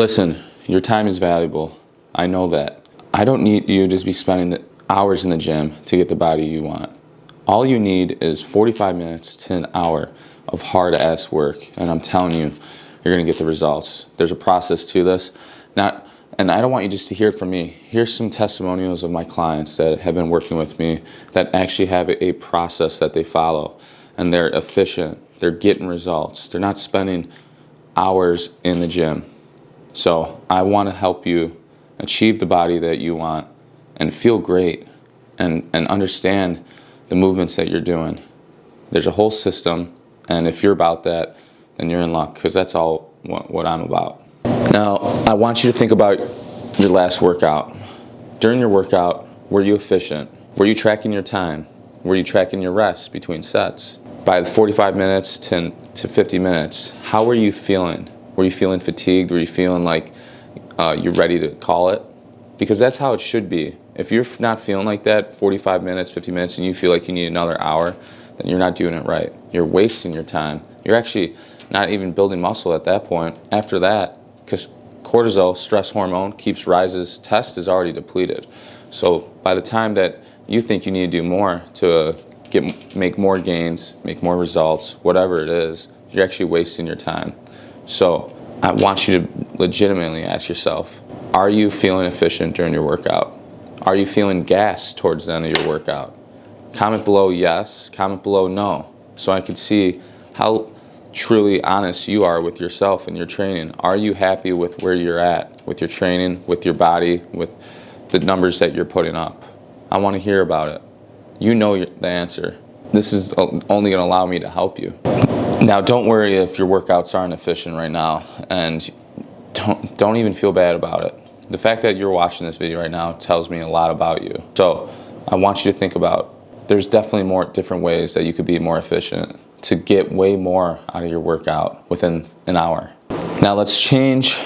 Listen, your time is valuable. I know that. I don't need you to be spending the hours in the gym to get the body you want. All you need is 45 minutes to an hour of hard-ass work, and I'm telling you, you're gonna get the results. There's a process to this. And I don't want you just to hear it from me. Here's some testimonials of my clients that have been working with me that actually have a process that they follow, and they're efficient. They're getting results. They're not spending hours in the gym. So I want to help you achieve the body that you want and feel great and understand the movements that you're doing. There's a whole system, and if you're about that, then you're in luck, because that's all what I'm about. Now, I want you to think about your last workout. During your workout, were you efficient? Were you tracking your time? Were you tracking your rest between sets? By the 45 minutes to 50 minutes, how were you feeling? Were you feeling fatigued? Were you feeling like you're ready to call it? Because that's how it should be. If you're not feeling like that, 45 minutes, 50 minutes, and you feel like you need another hour, then you're not doing it right. You're wasting your time. You're actually not even building muscle at that point. After that, because cortisol, stress hormone, keeps rises, test is already depleted. So by the time that you think you need to do more to make more gains, make more results, whatever it is, you're actually wasting your time. So I want you to legitimately ask yourself, are you feeling efficient during your workout? Are you feeling gassed towards the end of your workout? Comment below yes, comment below no, so I can see how truly honest you are with yourself and your training. Are you happy with where you're at, with your training, with your body, with the numbers that you're putting up? I want to hear about it. You know the answer. This is only going to allow me to help you. Now, don't worry if your workouts aren't efficient right now, and don't even feel bad about it. The fact that you're watching this video right now tells me a lot about you. So I want you to think about, there's definitely more different ways that you could be more efficient to get way more out of your workout within an hour. Now let's change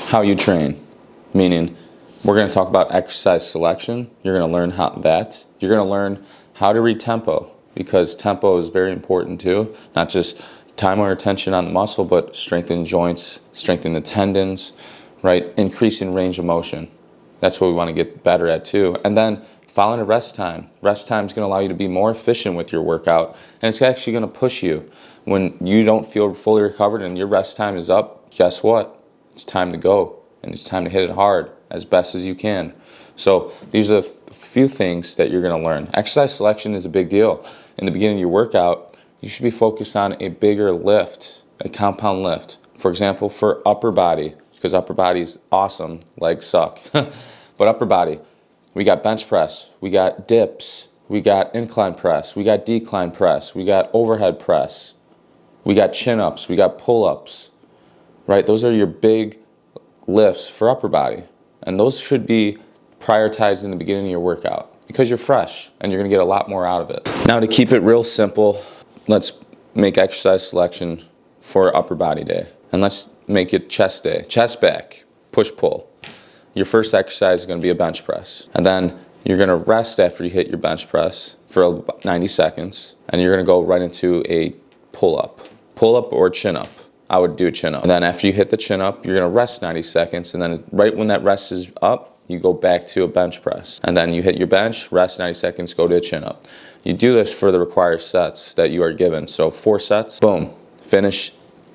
how you train, meaning we're going to talk about exercise selection. You're going to learn you're going to learn how to read tempo, because tempo is very important too. Not just time or attention on the muscle, but strengthen joints, strengthen the tendons, right? Increasing range of motion. That's what we want to get better at too. And then following a rest time. Rest time is going to allow you to be more efficient with your workout, and it's actually going to push you. When you don't feel fully recovered and your rest time is up, guess what? It's time to go, and it's time to hit it hard as best as you can. So these are the few things that you're going to learn. Exercise selection is a big deal. In the beginning of your workout, you should be focused on a bigger lift, a compound lift. For example, for upper body, because upper body is awesome, legs suck. But upper body, we got bench press, we got dips, we got incline press, we got decline press, we got overhead press, we got chin-ups, we got pull-ups, right? Those are your big lifts for upper body. And those should be prioritized in the beginning of your workout, because you're fresh and you're going to get a lot more out of it. Now, to keep it real simple, let's make exercise selection for upper body day. And let's make it chest day. Chest back, push-pull. Your first exercise is going to be a bench press. And then you're going to rest after you hit your bench press for about 90 seconds. And you're going to go right into a pull-up. Pull-up or chin-up. I would do a chin-up. And then after you hit the chin-up, you're going to rest 90 seconds. And then right when that rest is up, you go back to a bench press. And then you hit your bench, rest 90 seconds, go to a chin-up. You do this for the required sets that you are given. So 4 sets, boom, finish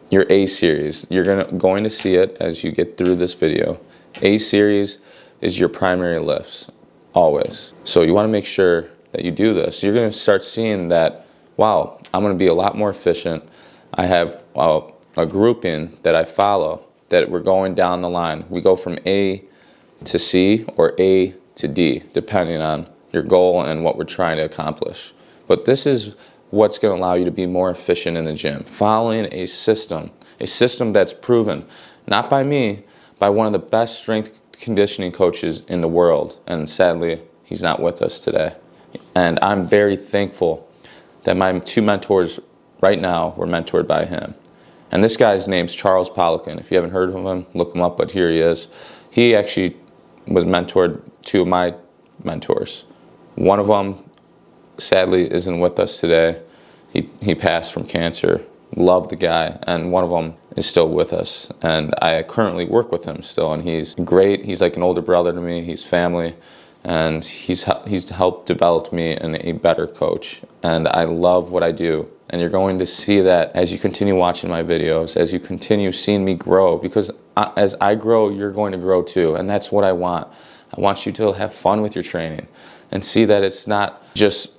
your A series. You're going to see it as you get through this video. A series is your primary lifts, always. So you want to make sure that you do this. You're going to start seeing that, wow, I'm going to be a lot more efficient. I have a grouping that I follow, that we're going down the line. We go from A to C or A to D, depending on your goal and what we're trying to accomplish. But this is what's going to allow you to be more efficient in the gym, following a system that's proven, not by me, by one of the best strength conditioning coaches in the world. And sadly, he's not with us today. And I'm very thankful that my 2 mentors right now were mentored by him. And this guy's name's Charles Poliquin. If you haven't heard of him, look him up, but here he is. He actually was mentored 2 of my mentors. One of them, sadly, isn't with us today. He passed from cancer. Love the guy. And one of them is still with us, and I currently work with him still, and he's great. He's like an older brother to me. He's family, and he's helped develop me in a better coach, and I love what I do. And you're going to see that as you continue watching my videos, as you continue seeing me grow, because as I grow, you're going to grow too, and that's what I want. I want you to have fun with your training and see that it's not just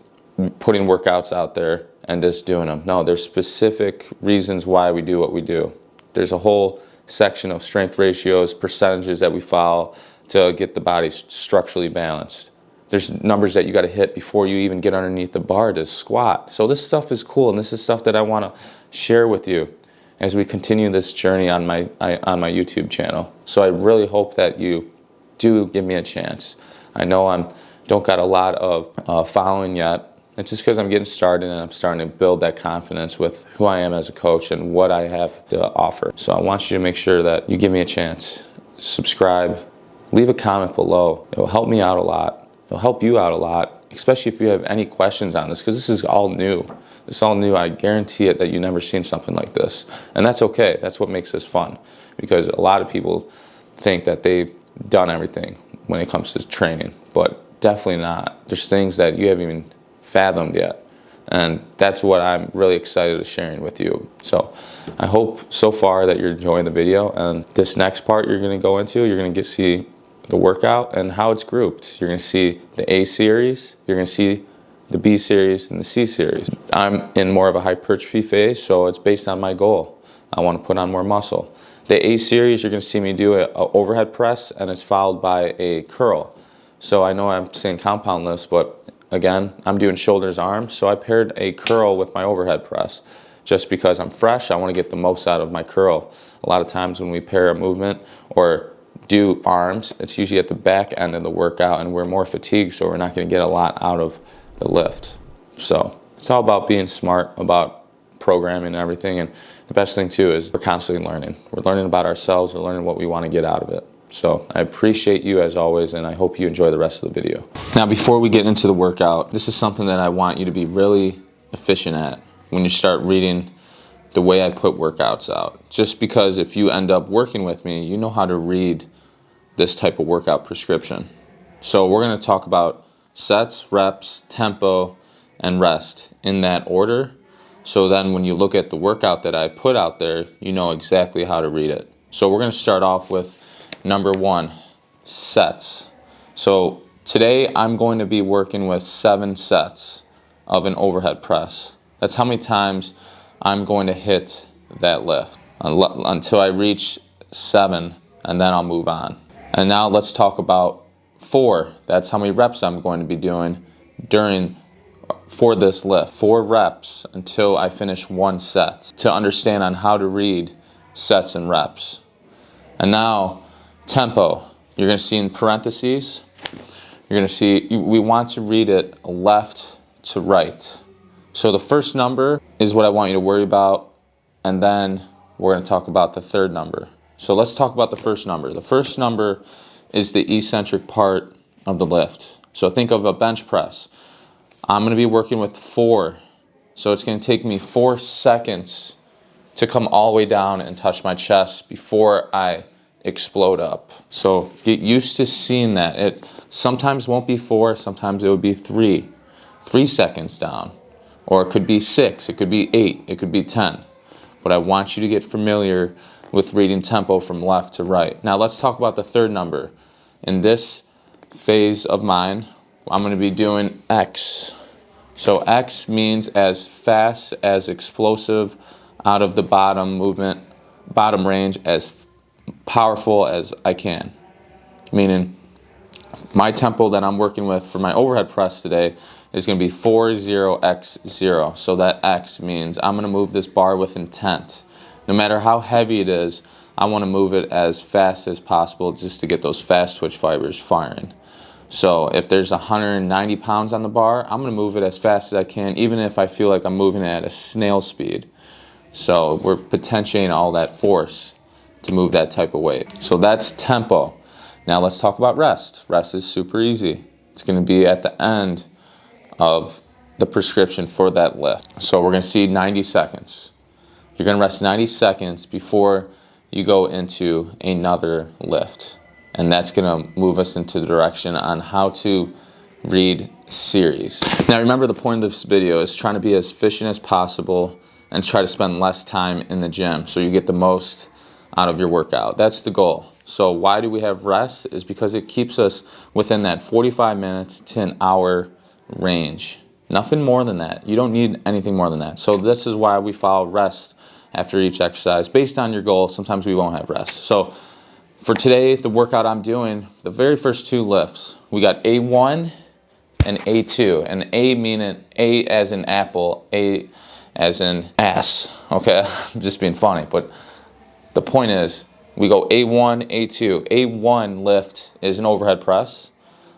putting workouts out there and just doing them. No, there's specific reasons why we do what we do. There's a whole section of strength ratios, percentages that we follow to get the body structurally balanced. There's numbers that you got to hit before you even get underneath the bar to squat. So this stuff is cool, and this is stuff that I want to share with you as we continue this journey on my YouTube channel. So I really hope that you do give me a chance. I know I don't got a lot of following yet. It's just because I'm getting started and I'm starting to build that confidence with who I am as a coach and what I have to offer. So I want you to make sure that you give me a chance. Subscribe, leave a comment below. It will help me out a lot. It'll help you out a lot, especially if you have any questions on this, because this is all new. It's all new. I guarantee it that you've never seen something like this. And that's okay. That's what makes this fun, because a lot of people think that they've done everything when it comes to training, but definitely not. There's things that you haven't even fathomed yet, and that's what I'm really excited to sharing with you. So I hope so far that you're enjoying the video, and this next part you're going to go into, you're going to see the workout and how it's grouped. You're going to see the A series, you're going to see the B series, and the C series. I'm in more of a hypertrophy phase, so it's based on my goal. I want to put on more muscle. The A series, you're going to see me do an overhead press, and it's followed by a curl. So I know I'm saying compound lifts, but again, I'm doing shoulders, arms, so I paired a curl with my overhead press. Just because I'm fresh, I want to get the most out of my curl. A lot of times when we pair a movement or do arms, it's usually at the back end of the workout, and we're more fatigued, so we're not going to get a lot out of the lift. So it's all about being smart about programming and everything, and the best thing too is we're constantly learning. We're learning about ourselves, we're learning what we want to get out of it. So I appreciate you as always, and I hope you enjoy the rest of the video. Now, before we get into the workout, this is something that I want you to be really efficient at when you start reading the way I put workouts out. Just because if you end up working with me, you know how to read this type of workout prescription. So we're going to talk about sets, reps, tempo, and rest in that order. So then when you look at the workout that I put out there, you know exactly how to read it. So we're going to start off with number 1, sets. So today I'm going to be working with 7 sets of an overhead press. That's how many times I'm going to hit that lift until I reach 7, and then I'll move on. And now let's talk about 4. That's how many reps I'm going to be doing for this lift. 4 reps until I finish 1 set, to understand on how to read sets and reps. And now tempo, you're going to see in parentheses, you're going to see we want to read it left to right. So the first number is what I want you to worry about, and then we're going to talk about the third number. So let's talk about the first number. The first number is the eccentric part of the lift. So think of a bench press. I'm going to be working with 4. So it's going to take me 4 seconds to come all the way down and touch my chest before I explode up. So get used to seeing that. It sometimes won't be 4, sometimes it would be 3 seconds down. Or it could be 6, it could be 8, it could be 10. But I want you to get familiar with reading tempo from left to right. Now let's talk about the third number. In this phase of mine, I'm going to be doing X. So X means as fast, as explosive out of the bottom movement, bottom range, as powerful as I can. Meaning my tempo that I'm working with for my overhead press today is going to be 40x0. So that X means I'm going to move this bar with intent. No matter how heavy it is, I want to move it as fast as possible just to get those fast twitch fibers firing. So if there's 190 pounds on the bar, I'm going to move it as fast as I can, even if I feel like I'm moving it at a snail speed. So we're potentiating all that force to move that type of weight. So that's tempo. Now let's talk about rest. Rest is super easy. It's going to be at the end of the prescription for that lift. So we're going to see 90 seconds. You're going to rest 90 seconds before you go into another lift. And that's going to move us into the direction on how to read series. Now remember, the point of this video is trying to be as efficient as possible and try to spend less time in the gym so you get the most out of your workout. That's the goal. So why do we have rest? Is because it keeps us within that 45 minutes to an hour range. Nothing more than that. You don't need anything more than that. So this is why we follow rest after each exercise. Based on your goal, sometimes we won't have rest. So for today, the workout I'm doing, the very first 2 lifts, we got A1 and A2. And A meaning A as in apple, A as in ass. Okay, I'm just being funny. But the point is, we go A1, A2. A1 lift is an overhead press.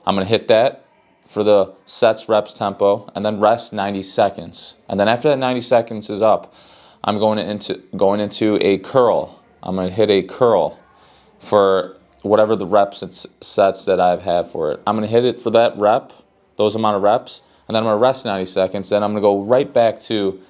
I'm going to hit that for the sets, reps, tempo, and then rest 90 seconds. And then after that 90 seconds is up, I'm going into a curl. I'm going to hit a curl for whatever the reps and sets that I've had for it. I'm going to hit it for that rep, those amount of reps, and then I'm going to rest 90 seconds. Then I'm going to go right back to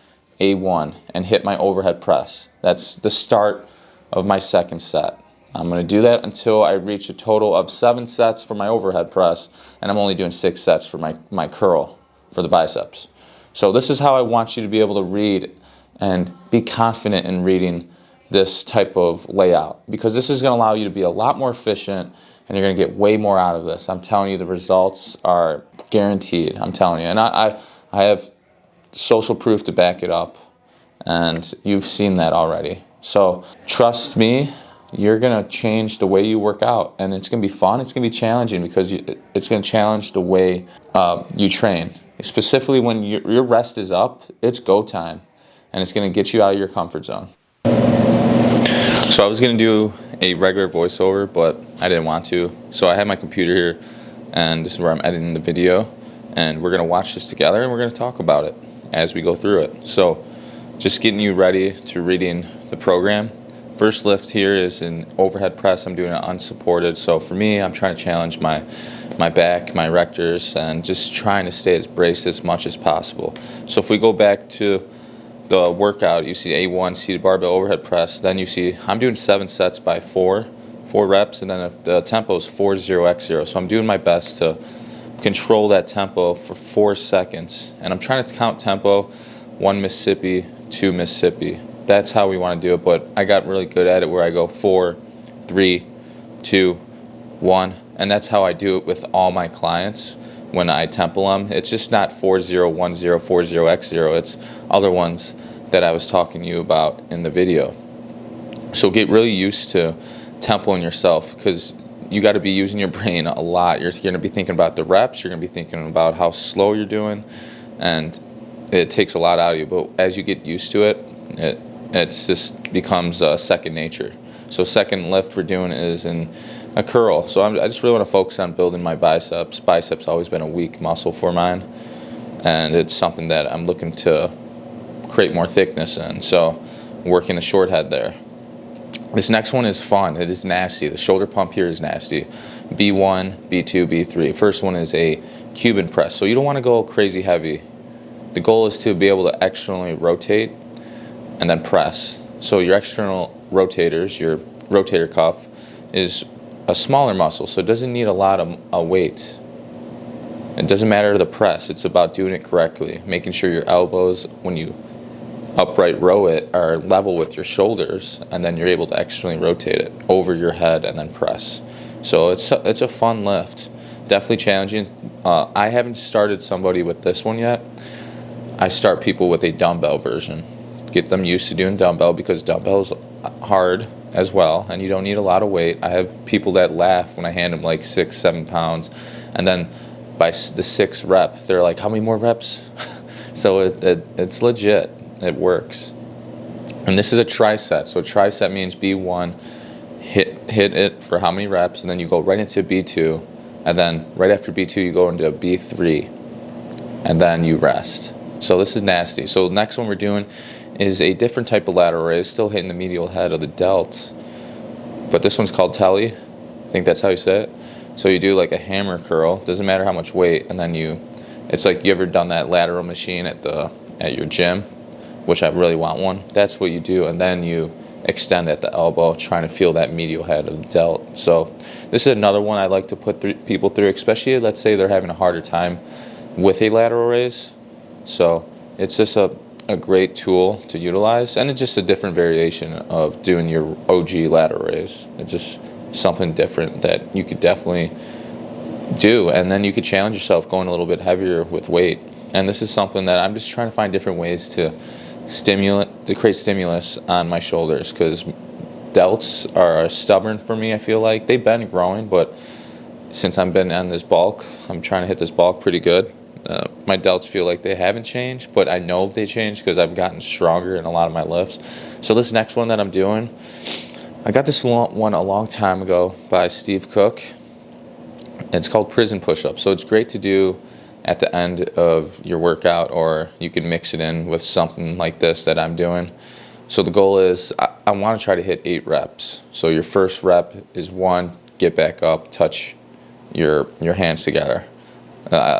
A1 and hit my overhead press. That's the start of my second set. I'm going to do that until I reach a total of 7 sets for my overhead press, and I'm only doing 6 sets for my curl for the biceps. So this is how I want you to be able to read and be confident in reading this type of layout, because this is going to allow you to be a lot more efficient and you're going to get way more out of this. I'm telling you, the results are guaranteed. I'm telling you. And I have social proof to back it up, and you've seen that already. So trust me, you're going to change the way you work out, and it's going to be fun. It's going to be challenging because it's going to challenge the way you train. Specifically when your rest is up, it's go time, and it's going to get you out of your comfort zone. So I was going to do a regular voiceover, but I didn't want to. So I have my computer here, and this is where I'm editing the video, and we're going to watch this together, and we're going to talk about it as we go through it. So just getting you ready to reading the program. First lift here is an overhead press. I'm doing it unsupported. So for me, I'm trying to challenge my back, my rectors, and just trying to stay as braced as much as possible. So if we go back to the workout, you see A1 seated barbell overhead press. Then you see I'm doing 7 sets by 4 reps, and then the tempo is 4-0-x-0. So I'm doing my best to control that tempo for 4 seconds. And I'm trying to count tempo, 1 Mississippi, 2 Mississippi. That's how we want to do it, but I got really good at it where I go 4, 3, 2, 1, and that's how I do it with all my clients when I tempo them. It's just not 4-0-1-0, 4-0-x-0. It's other ones that I was talking to you about in the video. So get really used to tempoing yourself, because you got to be using your brain a lot. You're going to be thinking about the reps. You're going to be thinking about how slow you're doing, and it takes a lot out of you. But as you get used to it, it just becomes second nature. So second lift we're doing is in a curl. So I just really want to focus on building my biceps. Biceps always been a weak muscle for mine, and it's something that I'm looking to create more thickness in. So working the short head there. This next one is fun. It is nasty. The shoulder pump here is nasty. B1, B2, B3. First one is a Cuban press. So you don't want to go crazy heavy. The goal is to be able to externally rotate and then press. So your external rotators, your rotator cuff, is a smaller muscle, so it doesn't need a lot of weight. It doesn't matter the press. It's about doing it correctly, making sure your elbows, when you upright row it, are level with your shoulders, and then you're able to externally rotate it over your head and then press. So it's a fun lift. Definitely challenging. I haven't started somebody with this one yet. I start people with a dumbbell version. Get them used to doing dumbbell, because dumbbell's hard as well, and you don't need a lot of weight. I have people that laugh when I hand them like 6-7 pounds, and then by the 6th rep, they're like, how many more reps? So it's legit. It works. And this is a tricep. So tricep means B1, hit it for how many reps, and then you go right into B2, and then right after B2 you go into B3, and then you rest. So this is nasty. So the next one we're doing is a different type of lateral raise, still hitting the medial head of the delt, but this one's called telly. I think that's how you say it. So you do like a hammer curl, doesn't matter how much weight, and then it's like, you ever done that lateral machine at your gym, which I really want one, that's what you do, and then you extend at the elbow, trying to feel that medial head of the delt. So this is another one I like to put people through, especially let's say they're having a harder time with a lateral raise. So it's just a great tool to utilize, and it's just a different variation of doing your OG lateral raise. It's just something different that you could definitely do, and then you could challenge yourself going a little bit heavier with weight. And this is something that I'm just trying to find different ways to create stimulus on my shoulders, because delts are stubborn for me. I feel like they've been growing, but since I've been on this bulk, I'm trying to hit this bulk pretty good. My delts feel like they haven't changed, but I know if they changed because I've gotten stronger in a lot of my lifts. So this next one that I'm doing, I got this one a long time ago by Steve Cook. It's called prison push-up. So it's great to do at the end of your workout, or you can mix it in with something like this that I'm doing. So the goal is I want to try to hit 8 reps. So your first rep is 1, get back up, touch your hands together.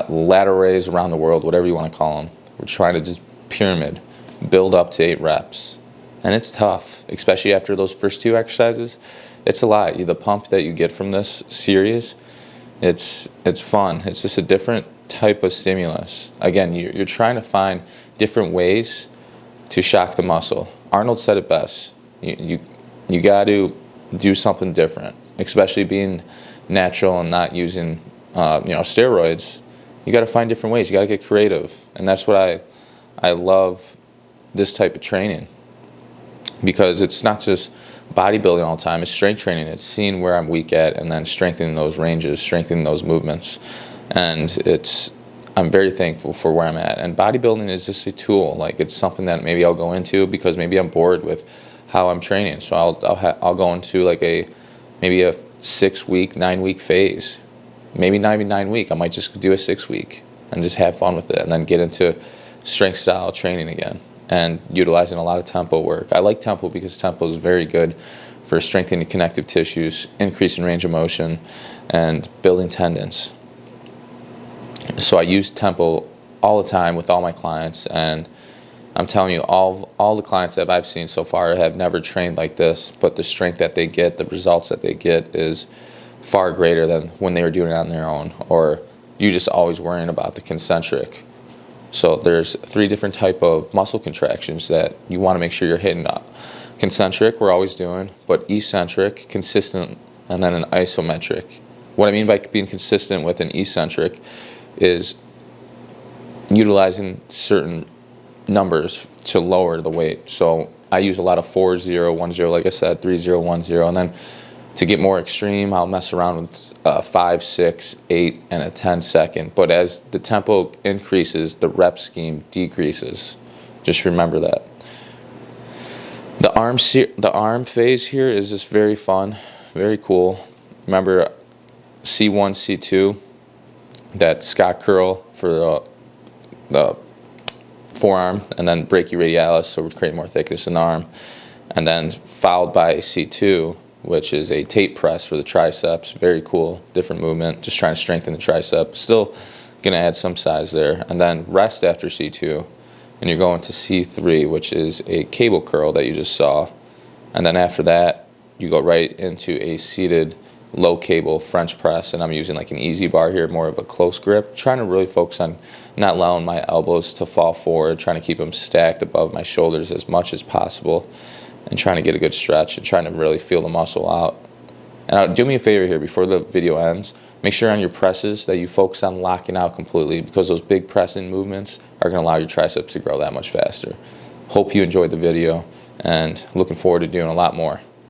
Lateral raise around the world, whatever you want to call them. We're trying to just pyramid, build up to 8 reps. And it's tough, especially after those first 2 exercises. It's a lot. The pump that you get from this series, it's fun. It's just a different type of stimulus. Again, you're trying to find different ways to shock the muscle. Arnold said it best. You got to do something different, especially being natural and not using steroids. You got to find different ways. You got to get creative, and that's what I love this type of training, because it's not just bodybuilding all the time. It's strength training. It's seeing where I'm weak at and then strengthening those ranges, strengthening those movements, and I'm very thankful for where I'm at. And bodybuilding is just a tool. Like, it's something that maybe I'll go into because maybe I'm bored with how I'm training. So I'll go into like maybe a 6-week, 9-week phase. Maybe not even 9-week. I might just do a 6-week and just have fun with it, and then get into strength style training again and utilizing a lot of tempo work. I like tempo because tempo is very good for strengthening connective tissues, increasing range of motion, and building tendons. So I use tempo all the time with all my clients, and I'm telling you, all the clients that I've seen so far have never trained like this, but the strength that they get, the results that they get is far greater than when they were doing it on their own, or you just always worrying about the concentric. So there's 3 different type of muscle contractions that you want to make sure you're hitting up. Concentric, we're always doing, but eccentric, consistent, and then an isometric. What I mean by being consistent with an eccentric is utilizing certain numbers to lower the weight. So I use a lot of 4, 0, 1, 0, like I said, 3, 0, 1, 0, and then to get more extreme, I'll mess around with 5, 6, 8, and a 10-second. But as the tempo increases, the rep scheme decreases. Just remember that. The arm phase here is just very fun, very cool. Remember C1, C2, that Scott curl for the forearm, and then brachioradialis, so we're creating more thickness in the arm, and then followed by C2, which is a tape press for the triceps. Very cool, different movement, just trying to strengthen the tricep. Still gonna add some size there. And then rest after C2, and you're going to C3, which is a cable curl that you just saw. And then after that, you go right into a seated low cable French press, and I'm using like an easy bar here, more of a close grip, trying to really focus on not allowing my elbows to fall forward, trying to keep them stacked above my shoulders as much as possible, and trying to get a good stretch and trying to really feel the muscle out. And do me a favor here before the video ends, make sure on your presses that you focus on locking out completely, because those big pressing movements are going to allow your triceps to grow that much faster. Hope you enjoyed the video, and looking forward to doing a lot more.